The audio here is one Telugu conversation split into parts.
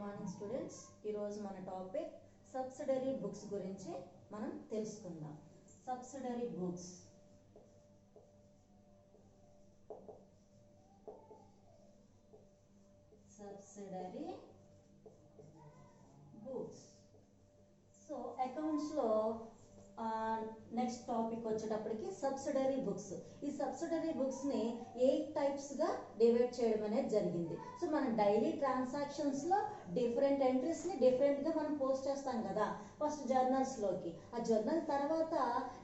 మార్నింగ్ స్టూడెంట్స్, ఈరోజు మన టాపిక్ సబ్సిడరీ బుక్స్ గురించి మనం తెలుసుకుందాం. సబ్సిడరీ బుక్స్ సో అకౌంట్స్ లో నెక్స్ట్ టాపిక్ వచ్చేటప్పటికి సబ్సిడరీ బుక్స్. ఈ సబ్సిడరీ బుక్స్ ని 8 టైప్స్ గా డివైడ్ చేయడం అనేది జరిగింది. సో మన డైలీ ట్రాన్సాక్షన్స్ లో డిఫరెంట్ ఎంట్రీస్ ని డిఫరెంట్ గా మనం పోస్ట్ చేస్తాం కదా. ఫస్ట్ జర్నల్స్ లోకి, ఆ జర్నల్ తర్వాత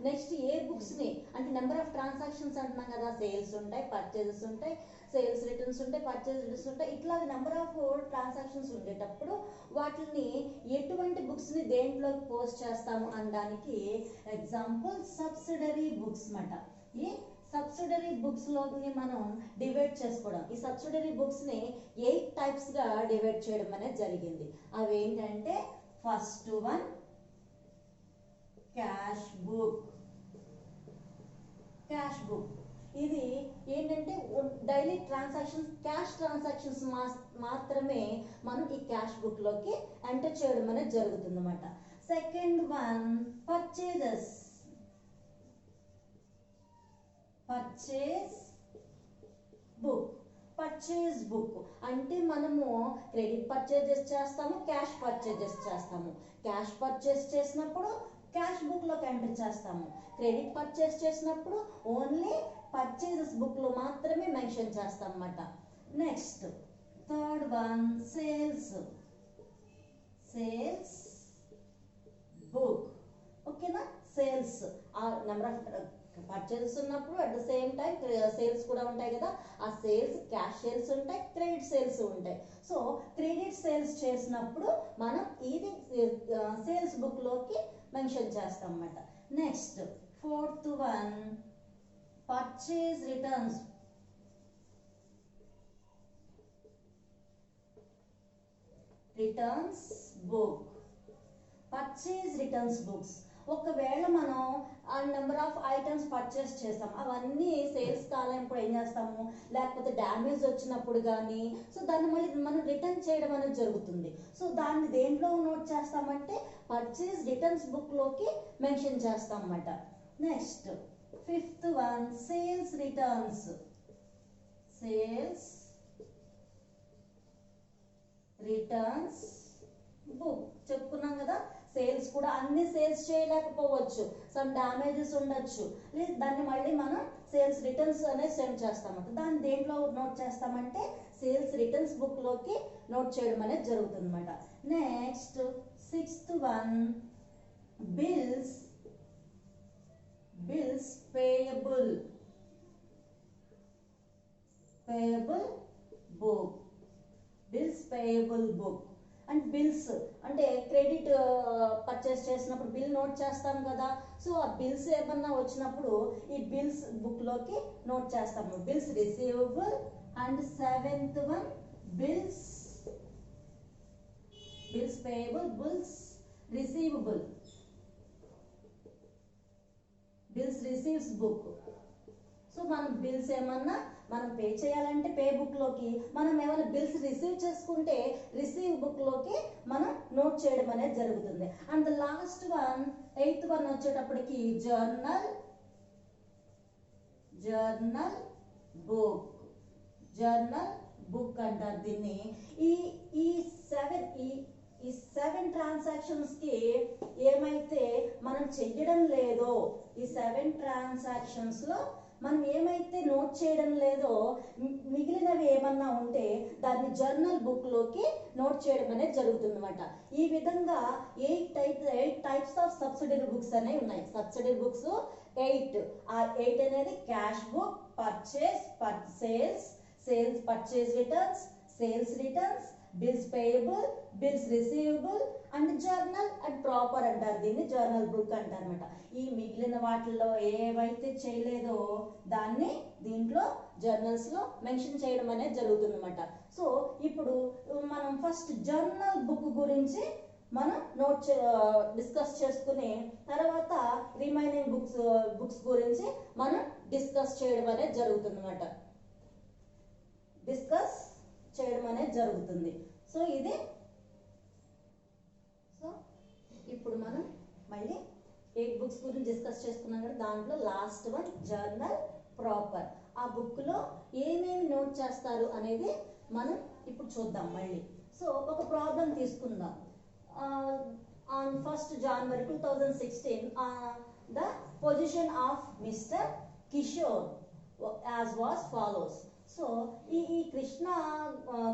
నెక్స్ట్ ఏ బుక్స్ ని అంటే నెంబర్ ఆఫ్ ట్రాన్సాక్షన్స్ అంటున్నాం కదా. సేల్స్ ఉంటాయి, పర్చేజెస్ ఉంటాయి, సేల్స్ రిటర్న్స్ ఉంటాయి, పర్చేజ్ రిటర్న్స్ ఉంటాయి. ఇట్లా నెంబర్ ఆఫ్ ట్రాన్సాక్షన్స్ ఉండేటప్పుడు వాటిని ఎటువంటి బుక్స్ ని దేంట్లో పోస్ట్ చేస్తాము అనడానికి ఎగ్జాంపుల్ సబ్సిడరీ బుక్స్ మాట. ఈ సబ్సిడరీ బుక్స్ లోని మనం డివైడ్ చేసుకోవడం, ఈ సబ్సిడరీ బుక్స్ ని 8 టైప్స్ గా డివైడ్ చేయడం అనేది జరిగింది. అవి ఏంటంటే first one cash book. Cash book ఇది ఏంటంటే డైలీ ట్రాన్సాక్షన్స్, క్యాష్ ట్రాన్సాక్షన్స్ మాత్రమే మనం ఈ క్యాష్ బుక్ లోకి ఎంటర్ చేయడం అనేది జరుగుతుంది అన్నమాట. Second one purchases. Purchase book. Purchase book అంటే మనము క్రెడిట్ పర్చేజెస్ చేస్తాము, క్యాష్ పర్చేజెస్ చేస్తాము. క్యాష్ పర్చేజ్ చేసినప్పుడు క్యాష్ బుక్ లోకి ఎంటర్ చేస్తాము. క్రెడిట్ పర్చేజ్ చేసినప్పుడు ఓన్లీ పర్చేజెస్ బుక్ లో మాత్రమే మెన్షన్ చేస్తాం అన్నమాట. Next third one sales. Sales book. ఓకేనా. సేల్స్ ఆ నెంబర్ ఆఫ్ పర్చేజెస్ ఉన్నప్పుడు at the same time sales కూడా ఉంటాయి కదా. ఆ సేల్స్ క్యాష్ సేల్స్ ఉంటాయి, క్రెడిట్ సేల్స్ ఉంటాయి. సో క్రెడిట్ సేల్స్ చేసినప్పుడు మనం ఇది సేల్స్ బుక్ లోకి మెన్షన్ చేస్తాం అన్నమాట. Next fourth one purchase returns. Returns book. Purchase returns books. ఒకవేళ మనం ఆ నెంబర్ ఆఫ్ ఐటమ్స్ పర్చేస్ చేస్తాం, అవన్నీ సేల్స్ కాలేనప్పుడు ఏం చేస్తాము, లేకపోతే డ్యామేజ్ వచ్చినప్పుడు కానీ సో దాన్ని మళ్ళీ మనం రిటర్న్ చేయడం అనేది జరుగుతుంది. సో దాన్ని దేంట్లో నోట్ చేస్తామంటే పర్చేజ్ రిటర్న్స్ బుక్ లోకి మెన్షన్ చేస్తాం అన్నమాట. Next fifth one sales returns. Sales returns book చెప్పుకున్నాం కదా. సేల్స్ కూడా అన్ని సేల్స్ చేయలేకపోవచ్చు, సమ్ డ్యామేజెస్ ఉండొచ్చు. దాన్ని మళ్ళీ మనం సేల్స్ రిటర్న్స్ అనేది సెండ్ చేస్తామంట. దాన్ని దేంట్లో నోట్ చేస్తామంటే సేల్స్ రిటర్న్స్ బుక్ లోకి నోట్ చేయడం అనేది జరుగుతుంది అనమాట. Next sixth one bills. Bills payable. Payable book. Bills payable book and bills అంటే క్రెడిట్ పర్చేస్ చేసినప్పుడు బిల్ నోట్ చేస్తాం కదా. సో ఆ బిల్స్ ఏమన్నా వచ్చినప్పుడు ఈ బిల్స్ బుక్ లోకి నోట్ చేస్తాము. Bills receivable. And seventh one bills. Bills payable, bills receivable. Bills receives book. So మనం బిల్స్ ఏమన్నా మనం పే చేయాలంటే పే బుక్ లోకి, మనం ఏమైనా బిల్స్ రిసీవ్ చేసుకుంటే రిసీవ్ బుక్ లోకి మనం నోట్ చేయడం అనేది జరుగుతుంది. And last one eighth one వచ్చేటప్పటికి journal. Journal book. Journal book అంటారు దీన్ని. ఈ సెవెన్ ట్రాన్సాక్షన్స్ కి ఏమైతే మనం చెయ్యడం లేదో, ఈ 7 ట్రాన్సాక్షన్స్ లో మనం ఏమైతే నోట్ చేయడం లేదో మిగిలినవి ఏమన్నా ఉంటే దాన్ని జర్నల్ బుక్ లోకి నోట్ చేయడం అనేది జరుగుతుంది అనమాట. ఈ విధంగా 8 టైప్స్ ఆఫ్ సబ్సిడరీ బుక్స్ అనేవి ఉన్నాయి. Subsidiary books 8. ఆ 8 అనేది cash book, purchase, sales, sales purchase returns, sales returns, bills payable, bills receivable and journal and proper అంటారు దీన్ని. జర్నల్ బుక్ అంటారన్నమాట. ఈ మిగిలిన వాటిల్లో ఏవైతే చేయలేదో దాన్ని దీంట్లో జర్నల్స్ లో మెన్షన్ చేయడం అనేది జరుగుతుంది అనమాట. సో ఇప్పుడు మనం ఫస్ట్ జర్నల్ బుక్ గురించి మనం డిస్కస్ చేసుకుని తర్వాత రిమైనింగ్ బుక్స్ గురించి మనం డిస్కస్ చేయడం అనేది జరుగుతుంది అనమాట. డిస్కస్ చేయడం అనేది జరుగుతుంది. సో ఇది గురించి డిస్కస్ చేసుకున్నాం కదా, దాంట్లో లాస్ట్ వన్ జర్నల్ ప్రాపర్. ఆ బుక్లో ఏమేమి నోట్ చేస్తారు అనేది మనం ఇప్పుడు చూద్దాం మళ్ళీ. సో ఒక ప్రాబ్లం తీసుకుందాం. On 1st January 2016 the position of Mr. Kishore as was follows. So ఈ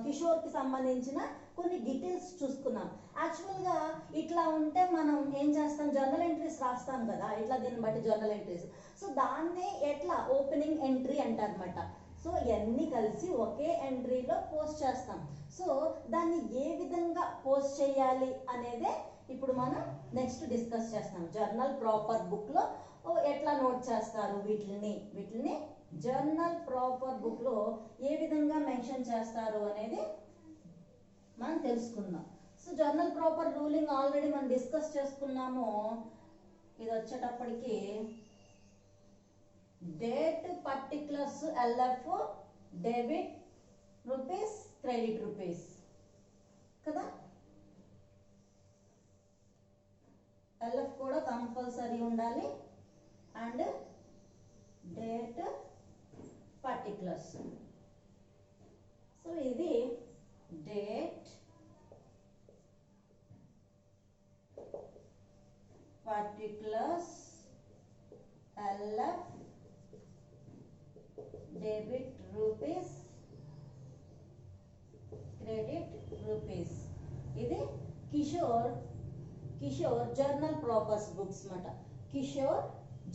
కిషోర్కి సంబంధించిన కొన్ని డీటెయిల్స్ చూసుకున్నాం. యాక్చువల్గా ఇట్లా ఉంటే మనం ఏం చేస్తాం, జర్నల్ ఎంట్రీస్ రాస్తాం కదా, ఇట్లా దీన్ని బట్టి జర్నల్ ఎంట్రీస్. సో దాన్నే ఎట్లా ఓపెనింగ్ ఎంట్రీ అంటారనమాట. సో ఇవన్నీ కలిసి ఒకే ఎంట్రీలో పోస్ట్ చేస్తాం. సో దాన్ని ఏ విధంగా పోస్ట్ చేయాలి అనేదే ఇప్పుడు మనం నెక్స్ట్ డిస్కస్ చేస్తాం. జర్నల్ ప్రాపర్ బుక్లో ఎట్లా నోట్ చేస్తారు వీటిని జర్నల్ ప్రాపర్ బుక్లో ఏ విధంగా మెన్షన్ చేస్తారు అనేది మనం తెలుసుకుందాం. So journal proper ruling already మనం డిస్కస్ చేసుకున్నాము. ఇది వచ్చేటప్పటికి date particulars LF debit rupees credit rupees కదా. LF కూడా కంపల్సరీ ఉండాలి అండ్ డేట్ పర్టికులర్స్. సో ఇది date particulars LF debit rupees credit rupees. ఇది కిషోర్ జర్నల్ ప్రాపర్స్ బుక్స్ మాట. Kishore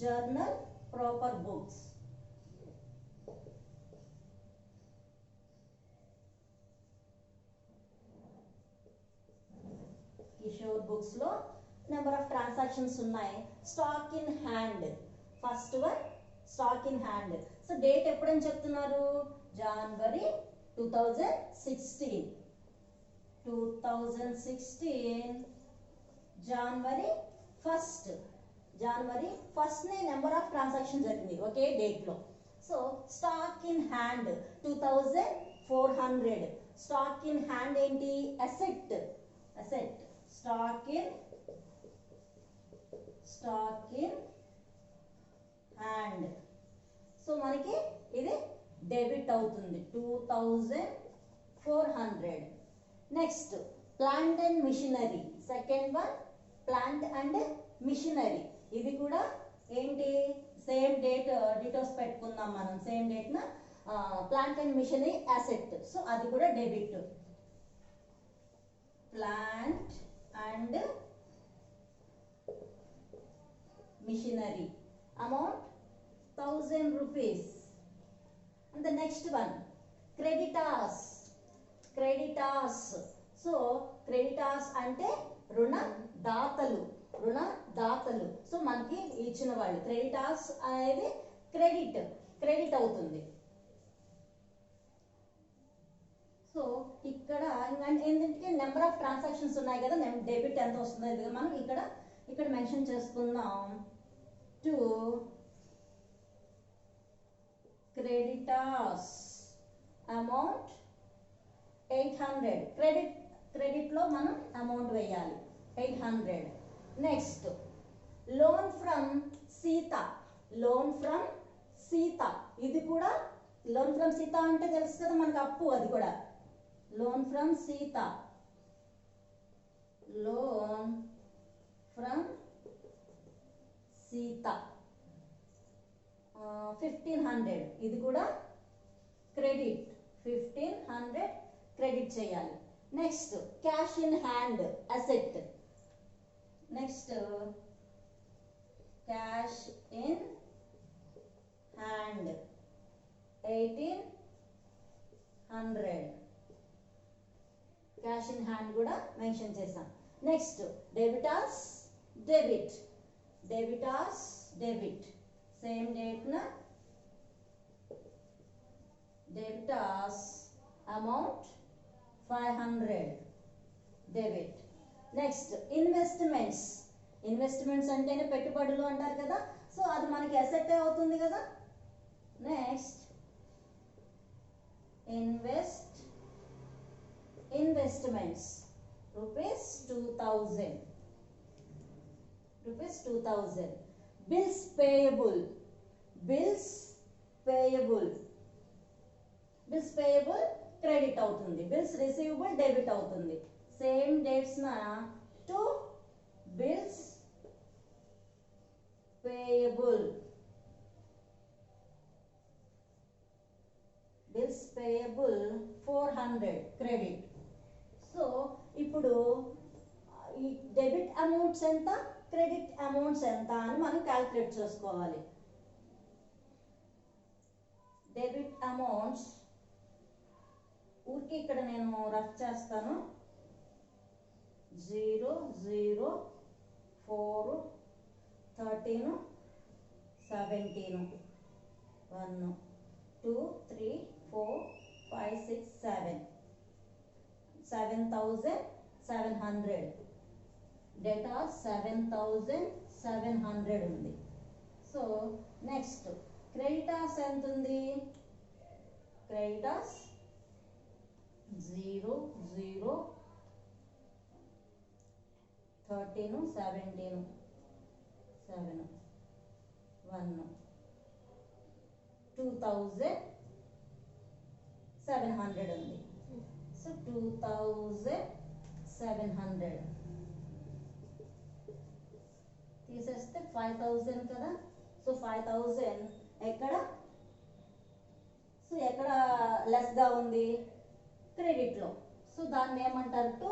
journal proper books. Kishore books లో నెంబర్ ఆఫ్ ట్రాన్సాక్షన్స్ ఉన్నాయి. Stock in hand first one, stock in hand. So date ఎప్పుడని చెప్తున్నారు, January 2016 January 1st నే నెంబర్ ఆఫ్ ట్రాన్సాక్షన్ జరిగింది ఒకే డేట్ లో. So stock in hand 2400. Stock in hand ఏంటి, asset. Stock in hand. So మనకి ఇది డెబిట్ అవుతుంది 2400. Next plant and machinery. Second one plant and machinery. ఇది కూడా ఏంటి, సేమ్ డేట్ డీటెయిల్స్ పెట్టుకుందాం మనం. సేమ్ డేట్ న plant and machinery asset. So అది కూడా debit. Plant and machinery amount 1000 rupees. And the next one creditors. So creditors అంటే రుణదాతలు. సో మనకి ఇచ్చిన వాళ్ళు. క్రెడిటార్స్ అనేది క్రెడిట్ అవుతుంది. సో ఇక్కడ ఏంటంటే నెంబర్ ఆఫ్ ట్రాన్సాక్షన్స్ ఉన్నాయి కదా, డెబిట్ ఎంత వస్తుందో ఇది మనం ఇక్కడ మెన్షన్ చేసుకుందాం. To creditors amount 800. క్రెడిట్ లో మనం అమౌంట్ వేయాలి 800. Next loan from Sita. ఇది కూడా లోన్ ఫ్రమ్ సీత అంటే తెలుసు కదా మనకు, అప్పు. అది కూడా లోన్ ఫ్రమ్ సీత. 1500. ఇది కూడా క్రెడిట్. 1500 క్రెడిట్ చేయాలి. Next cash in hand asset. Next cash in hand 1800. Cash in hand కూడా మెన్షన్ చేసాం. Next debtors debit. Same date న debtors amount 500 debit. Next investments అంటేనే పెట్టుబడులు అంటారు కదా. సో అది మనకి అసెట్ అవుతుంది కదా. Next investments rupees 2000. Bills payable, bills payable, bills payable credit అవుతుంది, బిల్స్ రిసీవబుల్ డెబిట్ అవుతుంది. సేమ్ డేట్స్ న to bills payable, bills payable 400 credit. So ఇప్పుడు ఈ డెబిట్ అమౌంట్స్ ఎంత, క్రెడిట్ అమౌంట్స్ ఎంత అని మనం క్యాల్కులేట్ చేసుకోవాలి. డెబిట్ అమౌంట్స్ ఊరికి ఇక్కడ నేను రఫ్ చేస్తాను. 0 0 4 13 17 1 2 3 4 5 6 7 7,700 డేటా 7,700 ఉంది. సో నెక్స్ట్ క్రెడిటార్స్ ఎంత ఉంది, క్రెడిటార్స్ 0 0 13 17 7 1 2,700 ఉంది. సో 2,700 తీసేస్తే 5,000 కదా. సో 5,000 ఎక్కడ, సో ఎక్కడ లెస్ గా ఉంది, క్రెడిట్ లో. సో దాన్ని ఏమంటారు, టు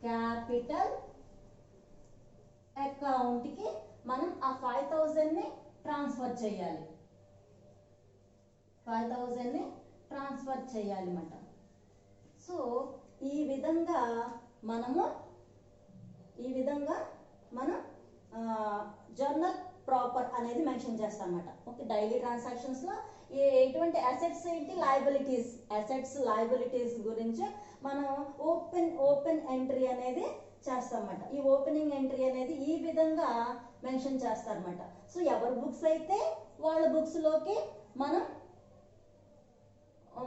క్యాపిటల్ అకౌంట్ కి మనం ఆ 5,000 ని ట్రాన్స్ఫర్ చేయాలి, 5,000 ని ట్రాన్స్ఫర్ చేయాలి అన్నమాట. సో ఈ విధంగా మనం జర్నల్ ప్రాపర్ అనేది మెన్షన్ చేస్తాం అన్నమాట. ఓకే, డైలీ ట్రాన్సాక్షన్స్ లో ఎటువంటి అసెట్స్ ఏంటి, లయబిలిటీస్, అసెట్స్ లయబిలిటీస్ గురించి మనం ఓపెన్ ఎంట్రీ అనేది చేస్తాం అన్నమాట. ఈ ఓపెనింగ్ ఎంట్రీ అనేది ఈ విధంగా మెన్షన్ చేస్తారన్నమాట. సో ఎవరి బుక్స్ అయితే వాళ్ళ బుక్స్ లోకి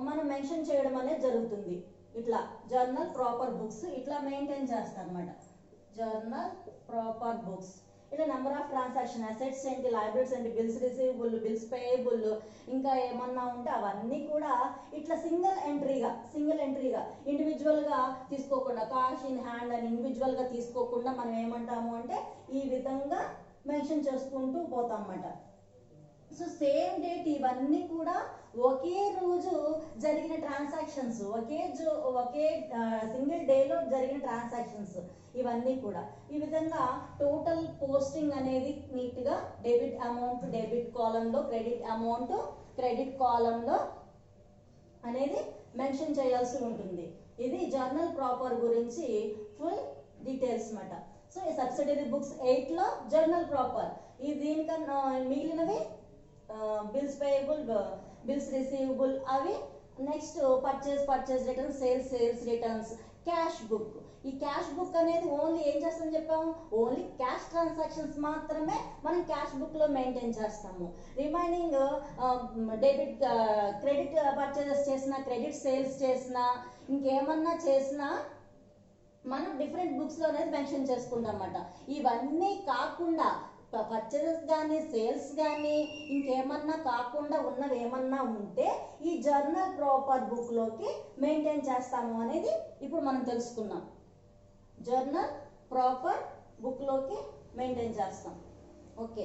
మనం మెన్షన్ చేయడం అనేది జరుగుతుంది. ఇట్లా జర్నల్ ప్రాపర్ బుక్స్ ఇట్లా మెయింటైన్ చేస్తారన్నమాట. జర్నల్ ప్రాపర్ బుక్స్ ఇట్లా నెంబర్ ఆఫ్ ట్రాన్సాక్షన్, అసెట్స్ ఏంటి, లయబిలిటీస్ ఏంటి, బిల్స్ రిసీవబుల్, బిల్స్ పేయబుల్, ఇంకా ఏమన్నా ఉంటే అవన్నీ కూడా ఇట్లా సింగిల్ ఎంట్రీగా ఇండివిజువల్ గా తీసుకోకుండా, కాష్ ఇన్ హ్యాండ్ అని ఇండివిజువల్ గా తీసుకోకుండా మనం ఏమంటాము అంటే ఈ విధంగా మెన్షన్ చేసుకుంటూ పోతాం అన్నమాట. సో సేమ్ డేట్ ఇవన్నీ కూడా ఒకే రోజు జరిగిన ట్రాన్సాక్షన్స్, ఒకే సింగిల్ డేలో జరిగిన ట్రాన్సాక్షన్స్ ఇవన్నీ కూడా. ఈ విధంగా టోటల్ పోస్టింగ్ అనేది నీట్ గా డెబిట్ అమౌంట్ డెబిట్ కాలంలో, క్రెడిట్ అమౌంట్ క్రెడిట్ కాలంలో అనేది మెన్షన్ చేయాల్సి ఉంటుంది. ఇది జర్నల్ ప్రాపర్ గురించి ఫుల్ డీటెయిల్స్ అన్నమాట. సో ఈ సబ్సిడరీ బుక్స్ 8 లో జర్నల్ ప్రాపర్, ఈ దీనికన్నా మిగిలినవి బిల్స్ పేయబుల్, బిల్స్ రిసీవబుల్ అవి. Next purchase returns, sales returns, cash book. ఈ క్యాష్ బుక్ అనేది ఓన్లీ ఏం చేస్తామని చెప్పాము, ఓన్లీ క్యాష్ ట్రాన్సాక్షన్స్ మాత్రమే మనం క్యాష్ బుక్ లో మెయింటైన్ చేస్తాము. రిమైనింగ్ డెబిట్ క్రెడిట్ పర్చేజెస్ చేసినా, క్రెడిట్ సేల్స్ చేసినా, ఇంకేమన్నా చేసినా మనం డిఫరెంట్ బుక్స్ లో అనేది మెన్షన్ చేసుకుంటాం అన్నమాట. ఇవన్నీ కాకుండా పర్చేజెస్ కానీ, సేల్స్ కానీ, ఇంకేమన్నా కాకుండా ఉన్నవి ఏమన్నా ఉంటే ఈ జర్నల్ ప్రాపర్ బుక్ లోకి మెయింటైన్ చేస్తాము అనేది ఇప్పుడు మనం తెలుసుకున్నాం. జర్నల్ ప్రాపర్ బుక్ లోకి మెయింటైన్ చేస్తాం. ఓకే.